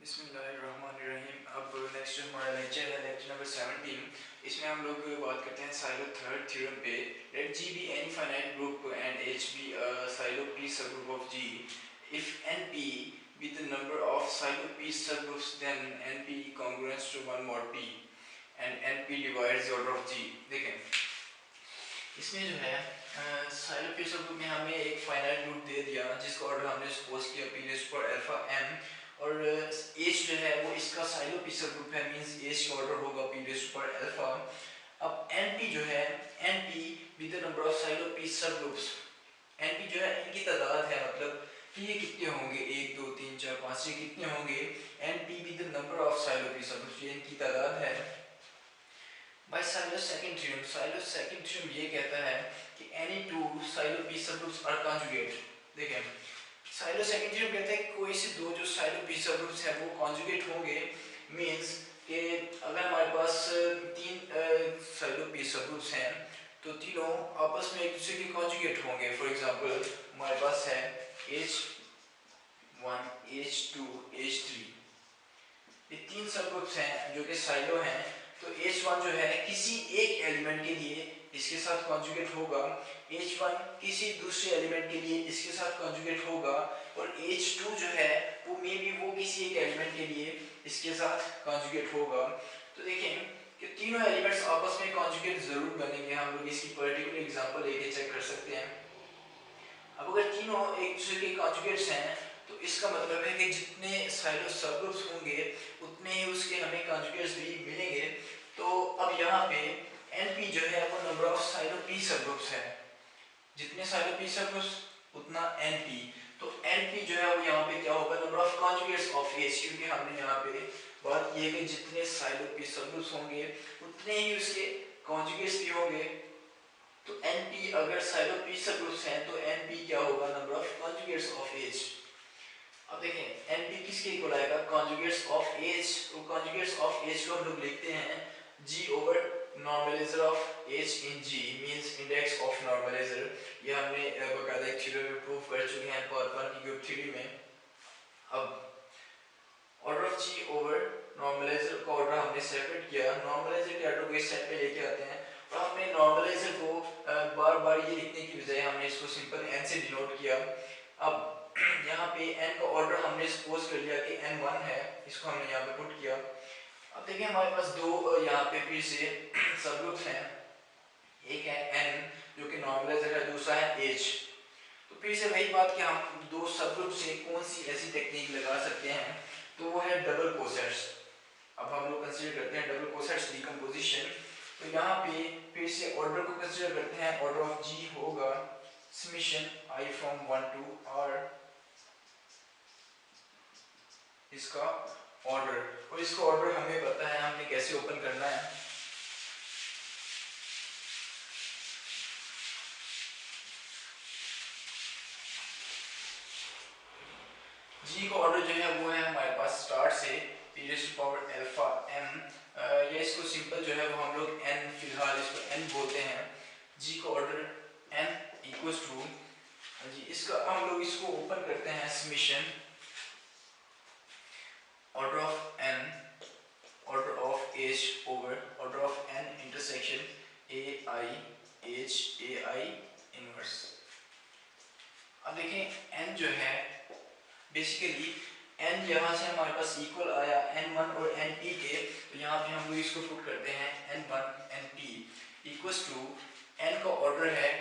बिस्मिल्लाहिर्रहमानिर्रहीम। अब नेक्स्ट हमारा लेक्चर है लेक्चर नंबर 17। इसमें हम लोग बात करते हैं साइलो थर्ड थ्योरम पे। Let G be any finite group and H be Sylow P subgroup of G. If N P be the number of silo p subgroups, then np congruent to one more p and np divides the order of g। देखें इसमें जो है silo P subgroup में हमें एक finite group दे दिया जिसका order हमने सपोज किया p raise to power alpha m, और एच जो है वो इसका साइलो पी सबग्रुप है, मींस एच का ऑर्डर होगा p raise to power alpha. अब np जो है np with the number of Sylow P subgroups, np जो है इनकी तादाद है, मतलब कि ये कितने होंगे 1 2 3 4 5 ये कितने होंगे। np with the number of Sylow P subgroups ये इनकी तादाद है। By Sylow's second theorem, Sylow's second theorem ये कहता है कि any two Sylow P subgroups are conjugate. देखें साइलो सेकंड थ्योरम कहता है कि कोई से दो जो साइलो पी सबग्रुप्स हैं वो कॉन्जुगेट होंगे, मींस कि अगर हमारे पास तीन साइलो पी सबग्रुप्स हैं तो तीनों आपस में एक दूसरे के कॉन्जुगेट होंगे। फॉर एग्जांपल हमारे पास है H1 H2 H3, ये तीन सबग्रुप्स हैं जो कि साइलो हैं। तो H1 जो है किसी एक एलिमेंट के लिए इसके साथ कॉन्जुगेट होगा, H1 किसी दूसरे एलिमेंट के लिए इसके साथ कॉन्जुगेट होगा, और H2 जो है वो मे बी वो किसी एक एलिमेंट के लिए इसके साथ कॉन्जुगेट होगा। तो देखें कि तीनों एलिमेंट्स आपस में कॉन्जुगेट जरूर बनेंगे। हम लोग इसकी पर्टिकुलर एग्जांपल लेके चेक कर सकते हैं। अब अगर तीनों एक दूसरे के कॉन्जुगेट्स हैं तो इसका मतलब है कि जितने साइलो सबग्रुप्स होंगे उतने ही उसके हमें कॉन्जुगेट्स भी मिलेंगे। तो अब यहाँ पे np जो है वो नंबर ऑफ साइलो p सबग्रुप्स है, जितने साइलो p सबग्रुप्स उतना np। तो np जो है वो यहाँ पे क्या होगा, number of conjugates of h, क्योंकि हमने यहाँ पे बात की है कि जितने साइलो p सबग्रुप्स होंगे उतने ही उसके कॉन्जुगेट्स भी होंगे। तो np अगर साइलो p सबग्रुप्स हैं तो np क्या होगा, number of conjugates of h। अब देखें np किसके इक्वल आएगा, कॉन्जुगेट्स ऑफ h। तो कॉन्जुगेट्स ऑफ h को हम लोग लिखते हैं g over normaliser of h in g, means index of normaliser. ये हमने बकायदा एक थ्योरम में प्रूव कर चुके हैं पार्ट 1 की ग्रुप थ्योरी में। अब order of g over normaliser का ऑर्डर हमने सेपरेट किया, नॉर्मलाइजर के ऑर्डर को इस साइड पे लेके आते हैं, और हमने नॉर्मलाइजर को बार बार ये लिखने की बजाय हमने इसको सिंपल n से डिनोट किया। अब यहाँ पे n का ऑर्डर हमने सपोज कर लिया कि n1 है, इसको हमने यहाँ पे पुट किया। अब देखिए हमारे पास दो यहाँ पे फिर से सबग्रुप्स हैं, एक है n जो कि नॉर्मलाइजर है, दूसरा है h। तो फिर से वही बात कि हम दो सबग्रुप से कौन सी ऐसी टेक्निक लगा सकते हैं, तो वो है डबल कोसेट्स। अब हम लोग कंसीडर करते हैं डबल कोसेट्स डिकम्पोजिशन। तो यहाँ पे फिर से ऑर्डर को कंसीडर करते हैं, ऑर्डर ऑफ g होगा summation i from 1 to r, इसका ऑर्डर, और इसका ऑर्डर हमें पता है हमने कैसे ओपन करना है। g का ऑर्डर जो है वो है हमारे पास स्टार्ट से p raise to power alpha m, या इसको सिंपल जो है वो हम लोग n, फिलहाल इसको n बोलते हैं। g का ऑर्डर n इक्वल्स टू जी, इसका हम लोग इसको ओपन करते हैं summation order of n, order of h over order of n intersection ai h ai inverse. अब देखें n जो है बेसिकली n यहाँ से हमारे पास इक्वल आया n1 और np के, तो यहाँ पे हम लोग इसको पुट करते हैं n1 np equals to n का ऑर्डर है,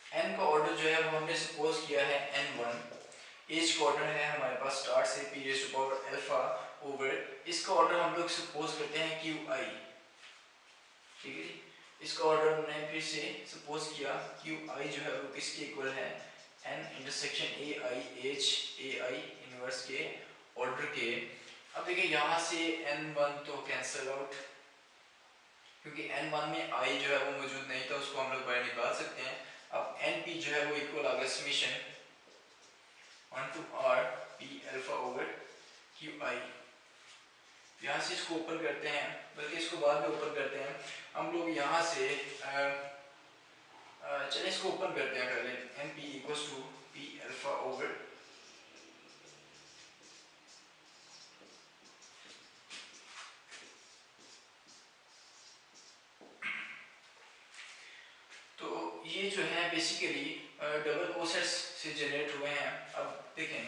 n का ऑर्डर जो है वो हमने सपोज किया है n1, h का ऑर्डर है हमारे पास स्टार्ट से p raise to power alpha over, इसका ऑर्डर हम लोग सपोज करते हैं qi, ठीक है जी। इसका ऑर्डर हमने फिर से सपोज किया qi जो है वो किसके इक्वल है, n intersection ai h ai inverse के ऑर्डर के। अब देखिए यहाँ से n1 तो कैंसिल आउट, क्योंकि n1 में i जो है वो मौजूद नहीं था, उसको हम लोग बाहर निकाल सकते हैं। अब np जो है वो इक्वल आ गया summation 1 to r p alpha over qi। यहाँ से इसको ओपन करते हैं, बल्कि इसको बाद में ओपन करते हैं हम लोग यहाँ से, चलिए इसको ओपन करते हैं पहले। np equals to p alpha ये जो है बेसिकली डबल कोसेट्स से जनरेट हुए हैं। अब देखें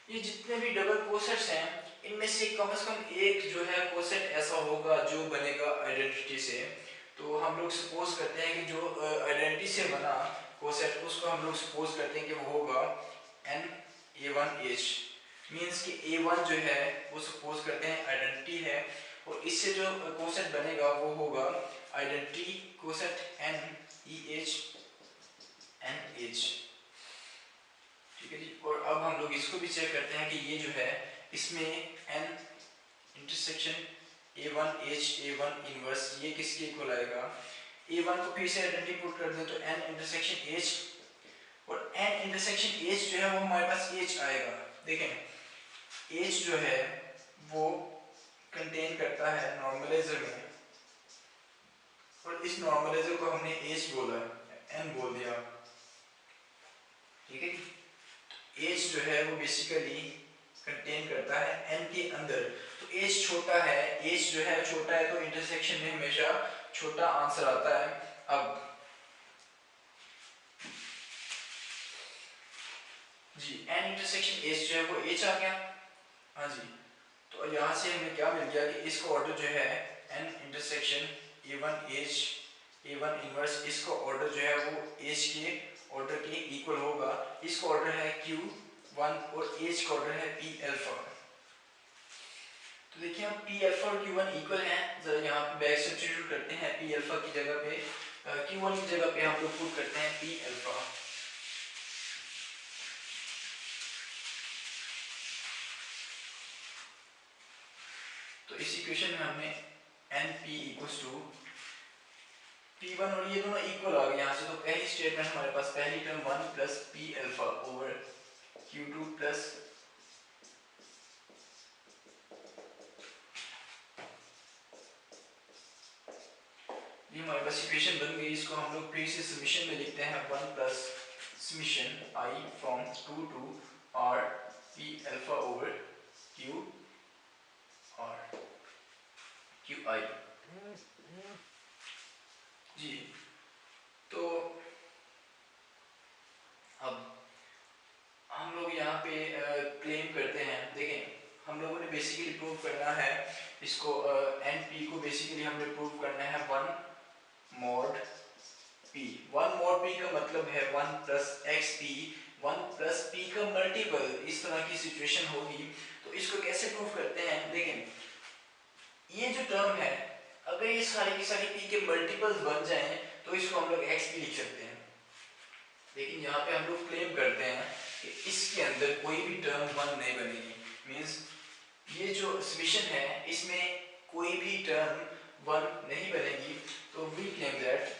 ये जितने भी डबल कोसेट्स हैं इनमें से कम एक जो है कोसेट ऐसा होगा जो बनेगा आइडेंटिटी से। तो हम लोग सपोज करते हैं कि जो आइडेंटिटी से बना कोसेट उसको हम लोग सपोज करते हैं कि वो होगा NA1H। मीन्स कि A1 जो है वो सपोज करते हैं आइडेंटिटी है और इससे जो कोसेट बनेगा वो होगा आइडेंटिटी कोसेट NEH NH। ठीक है जी। और अब हम लोग इसको भी चेक करते हैं कि ये जो है इसमें N intersection A1H A1 inverse ये किसके इक्वल आएगा। A1 को फिर से आइडेंटिटी पुट कर दें तो N इंटरसेक्शन H और N इंटरसेक्शन H जो है वो हमारे पास H आएगा। देखें H जो है वो कंटेन करता है नॉर्मलाइजर में और इस नॉर्मलाइजर को हमने H बोला N बोल दिया। ठीक है। H जो है वो बेसिकली कंटेन करता है N के अंदर। तो H छोटा है, H जो है छोटा है तो इंटरसेक्शन में हमेशा छोटा आंसर आता है। अब जी N इंटरसेक्शन H जो है वो H आ गया। हाँ जी। तो यहाँ से हमें क्या मिल गया कि इसका ऑर्डर जो है N intersection A1H A1 inverse इसका ऑर्डर जो है वो H के ऑर्डर के इक्वल होगा। इसका ऑर्डर है Q1 और H का ऑर्डर है P अल्फा। तो देखिए हम P अल्फा और Q1 इक्वल हैं। जरा यहाँ पे बैक सब्स्टिट्यूट करते हैं। P अल्फा की जगह पे Q1 की जगह पे हम लोग पुट करते हैं P अल्फा। तो इस इक्वेशन में हमने NP इक्वल्स टू P1 और ये दोनों इक्वल आ गए यहाँ से। तो पहली स्टेटमेंट हमारे पास पहली term 1 plus P alpha over Q2 plus ये हमारे पास इक्वेशन बन गई। इसको हम लोग फिर से समीशन में लिखते हैं 1 plus summation I from 2 to R P alpha over Q R QI G. तो अब हम लोग यहाँ पे क्लेम करते हैं। देखें हम लोगों ने बेसिकली प्रूव करना है इसको NP को बेसिकली हमने प्रूव करना है 1 mod P। 1 mod P का मतलब है 1 प्लस XP 1 प्लस P का मल्टीपल। इस तरह की सिचुएशन होगी तो इसको कैसे प्रूव करते हैं। देखें ये जो टर्म है अगर ये सारी की सारी P के मल्टीपल्स बन जाएं तो इसको हम लोग XP लिख सकते हैं। लेकिन यहाँ पे हम लोग क्लेम करते हैं कि इसके अंदर कोई भी टर्म 1 नहीं बनेगी। मींस ये जो समीशन है इसमें कोई भी टर्म 1 नहीं बनेगी। तो वी क्लेम दैट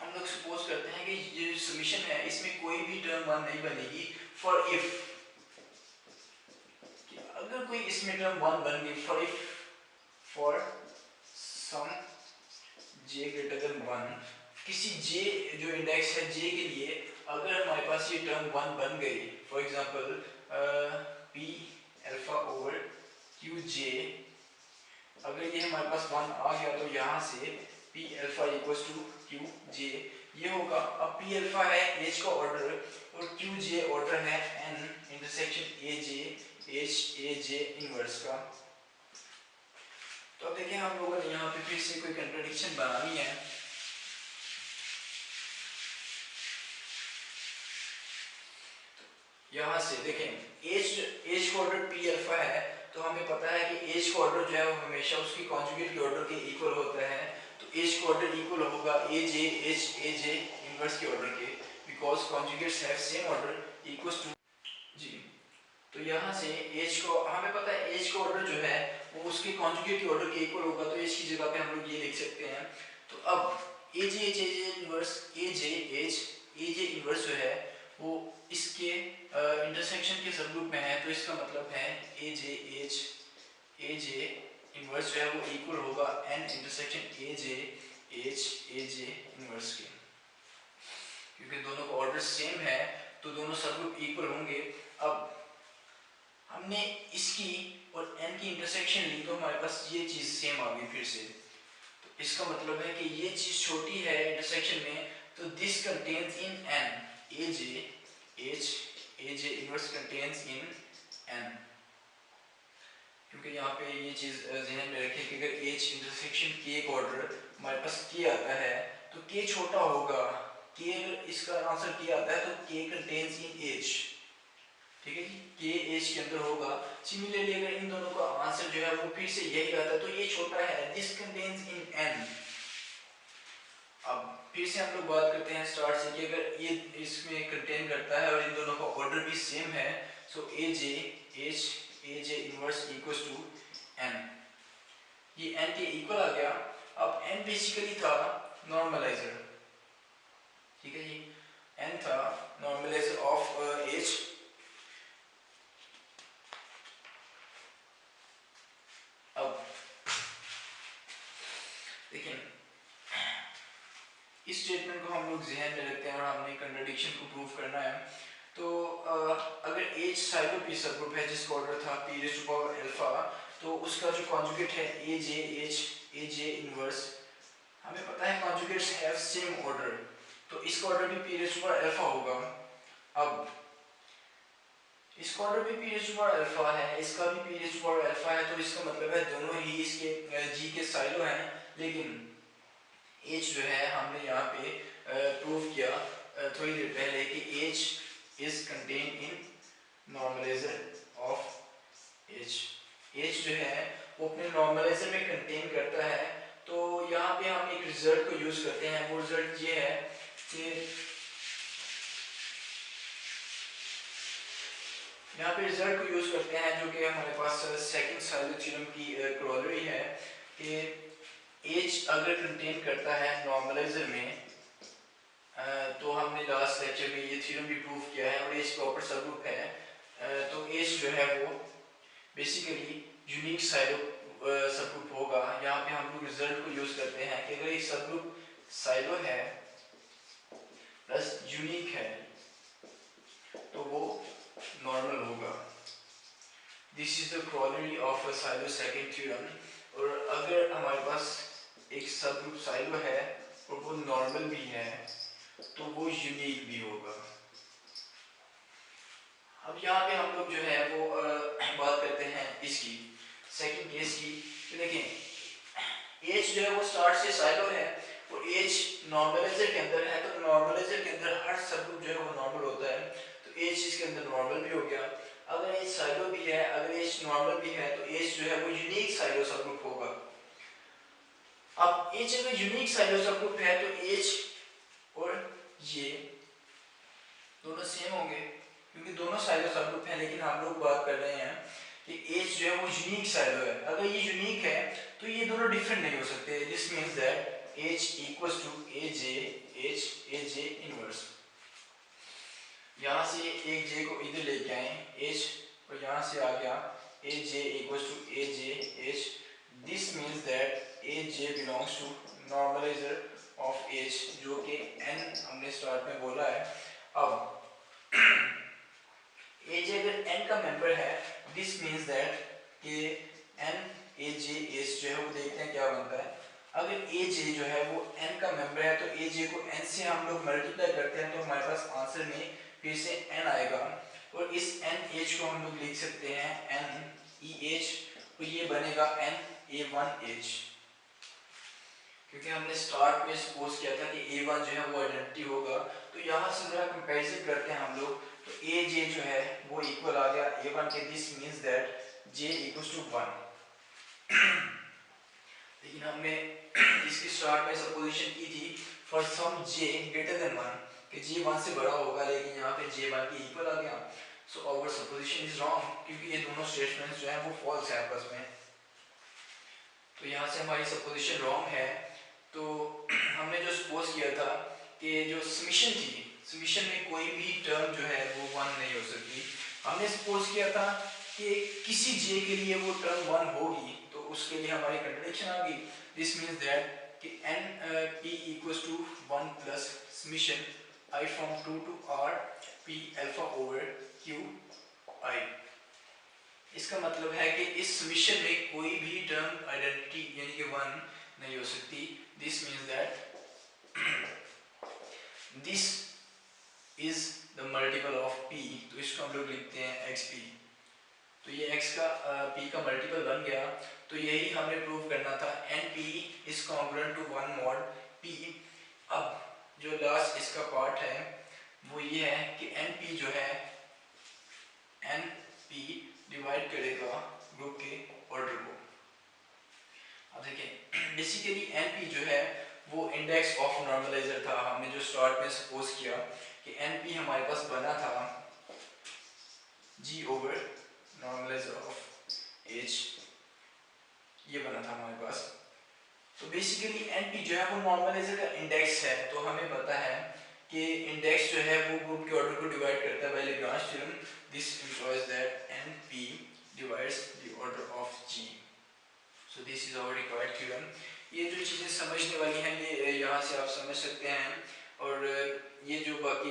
हम लोग सपोज करते हैं कि ये समीशन है इसमें कोई भी टर्म 1 नहीं बनेगी फॉर इफ अगर कोई इसमें टर्म 1 बन गई for if for some j greater than 1 किसी j जो इंडेक्स है j के लिए अगर हमारे पास ये टर्म 1 बन गई for example P alpha over QJ अगर ये हमारे पास 1 आ गया तो यहाँ से P alpha equals to QJ ये होगा। अब P अल्फा है H का ऑर्डर और QJ ऑर्डर है N इंटरसेक्शन AJ इनवर्स का। तो अब देखिए हम लोगों ने यहाँ पे फिर से कोई कंट्रडिक्शन बनानी है। यहाँ से देखें H का ऑर्डर P अल्फा है तो हमें पता है कि H का ऑर्डर जो है वो हमेशा उसकी कॉन्जुगेट के ऑर्डर के इक्वल होता है। तो H का ऑर्डर इक्वल होगा AJ इनवर्स के ऑर्डर के because conjugates have same order equals to G. तो यहाँ से H को हमें पता है H का ऑर्डर जो है वो उसके कॉन्जुगेट के ऑर्डर के इक्वल होगा। तो H की जगह पे हम लोग ये लिख सकते हैं। तो अब AJ इनवर्स AJ इनवर्स जो है वो इसके इंटरसेक्शन के सब ग्रुप में है। तो इसका मतलब है AJ इनवर्स जो है वो इक्वल होगा n intersection A J H A J inverse के, क्योंकि दोनों का ऑर्डर सेम है तो दोनों सबग्रुप इक्वल होंगे। अब हमने इसकी और n की इंटरसेक्शन ली तो हमारे पास ये चीज़ सेम आ गई फिर से, तो इसका मतलब है कि ये चीज़ छोटी है इंटरसेक्शन में, तो this contains in n A J H A J inverse contains in n, क्योंकि यहाँ पे ये चीज़ ध्यान में रखें कि अगर h इंटरसेक्शन k का ऑर्डर हमारे पास k आता है तो k छोटा होगा, k अगर इसका आंसर k आता है तो k कंटेन्स इन h, ठीक है जी, k h के अंदर होगा। सिमिलरली अगर इन दोनों का आंसर जो है वो फिर से यही आता है तो ये छोटा है, दिस कंटेन्स इन n। अब फिर से हम लोग बात करते हैं स्टार्ट से कि अगर ये इसमें कंटेन करता है और इन दोनों का ऑर्डर भी सेम है, so A J H A J inverse equals to n, ये n के इक्वल आ गया। अब n बेसिकली था नॉर्मलाइजर, ठीक है जी, n था नॉर्मलाइजर ऑफ h। अब देखिए इस स्टेटमेंट को हम लोग ज़हन में रखते हैं और हमने कंट्राडिक्शन को प्रूव करना है। तो अगर H साइडो पी सबग्रुप है जिसका ऑर्डर था p raise to power alpha, तो उसका जो कॉन्जुगेट है ए J H A J inverse, हमें पता है कॉन्जुगेट्स हैव सेम ऑर्डर, तो इसका ऑर्डर भी p raise to power alpha होगा। अब इसका ऑर्डर भी p raise to power alpha है, इसका भी p raise to power alpha है, तो इसका मतलब है दोनों ही इसके g के साइडो हैं, लेकिन h जो है हमने यहाँ पे प्रूव किया थोड़ी देर पहले कि h is contain in normaliser of h, h जो है वो अपने नॉर्मलाइजर में कंटेन करता है। तो यहाँ पे हम एक रिजल्ट को यूज करते हैं, वो रिजल्ट ये है कि यहाँ पे रिजल्ट को यूज करते हैं जो कि हमारे पास सेकंड साइलो थ्योरम की क्रोलरी है कि H अगर कंटेन करता है नॉर्मलाइजर में, तो हमने लास्ट लेक्चर में ये थ्योरम भी प्रूव किया है और H प्रॉपर सबग्रुप है, तो H जो है वो बेसिकली यूनिक साइलो सबग्रुप होगा। यहाँ पे हम लोग रिजल्ट को यूज करते हैं कि अगर एक सबग्रुप साइलो है प्लस यूनिक है तो वो नॉर्मल होगा। This is the corollary of a Sylow second theorem. और अगर हमारे पास एक सबग्रुप साइलो है और वो नॉर्मल भी है तो वो यूनिक भी होगा। अब यहाँ पे हम लोग जो है वो बात करते हैं इसकी सेकंड केस की। तो देखें H जो है वो स्टार्ट से साइलो है और H नॉर्मलाइजर के अंदर है, तो नॉर्मलाइजर के अंदर हर सबग्रुप जो है वो नॉर्मल होता है, तो H इसके अंदर नॉर्मल भी हो गया। अगर H साइलो भी है, अगर H नॉर्मल भी है, तो H जो है वो यूनिक साइलो सबग्रुप होगा। अब H अगर यूनिक साइलो सबग्रुप है तो H और ये दोनों सेम होंगे क्योंकि दोनों साइलो सबग्रुप हैं, लेकिन हम लोग बात कर रहे हैं कि H जो है वो यूनिक साइलो है। अगर ये यूनिक है तो ये दोनों डिफरेंट नहीं हो सकते। This means that H equals to AJ H AJ inverse. यहाँ से एक J को इधर लेके आए H और यहाँ से आ गया AJ equals to AJ H। This means that AJ belongs to normalizer of H जो कि n हमने स्टार्ट में बोला है। अब AJ अगर n का मेंबर है, दिस मींस दैट कि n AJ H जो है वो देखते हैं क्या बनता है। अगर AJ जो है वो n का मेंबर है तो AJ को n से हम लोग मल्टीप्लाई करते हैं तो हमारे पास आंसर में फिर से n आएगा और इस NH को हम लोग लिख सकते हैं NEH, तो ये बनेगा NA1H, क्योंकि हमने स्टार्ट में सपोज किया था कि A1 जो है वो आइडेंटिटी होगा। तो यहाँ से जरा कंपैरिजन करते हैं हम लोग, तो AJ जो है वो इक्वल आ गया A1 के। This means that J equals to 1। लेकिन हमने इसकी स्टार्ट में सपोजिशन की थी for some J greater than 1 कि J 1 से बड़ा होगा, लेकिन यहाँ पे J 1 के इक्वल आ गया। So our supposition is wrong क्योंकि ये दोनों स्टेटमेंट्स जो हैं वो फॉल्स है आपस में, तो यहाँ से हमारी सपोजिशन रॉन्ग है। तो हमने जो सपोज किया था कि जो समीशन थी, समीशन में कोई भी टर्म जो है वो 1 नहीं हो सकती। हमने सपोज किया था कि किसी J के लिए वो टर्म 1 होगी, तो उसके लिए हमारी कंट्रडिक्शन आ गई। दिस मीन्स दैट कि N P equals to 1 plus summation I from 2 to R P alpha over Q I. इसका मतलब है कि इस समेशन में कोई भी टर्म आइडेंटिटी यानी कि 1 नहीं हो सकती। This means that this is the multiple of p, तो इसको हम लोग लिखते हैं xp। तो ये x का p का मल्टीपल बन गया। तो यही हमने प्रूव करना था, np is congruent to 1 mod p। अब जो लास्ट इसका पार्ट है वो ये है कि np जो है np डिवाइड करेगा ग्रुप के ऑर्डर को। अब देखिए बेसिकली np जो है वो इंडेक्स ऑफ नॉर्मलाइजर था। हमने जो स्टार्ट में सपोज किया कि np हमारे पास बना था g over normaliser of h, ये बना था हमारे पास। तो बेसिकली np जो है वो नॉर्मलाइजर का इंडेक्स है। तो हमें पता है कि इंडेक्स जो है वो ग्रुप के ऑर्डर को डिवाइड करता है by Lagrange theorem. This implies that np divides the order of g। So this is our required theorem. ये जो चीज़ें समझने वाली हैं ये यहाँ से आप समझ सकते हैं। और ये जो बाकी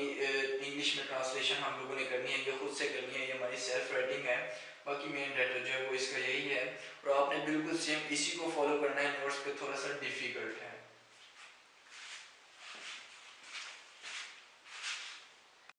इंग्लिश में ट्रांसलेशन हम लोगों ने करनी है ये खुद से करनी है, ये हमारी सेल्फ राइटिंग है। बाकी मेन डाटा जो है वो इसका यही है और आपने बिल्कुल सेम इसी को फॉलो करना है। नोट्स पे थोड़ा सा डिफिकल्ट है।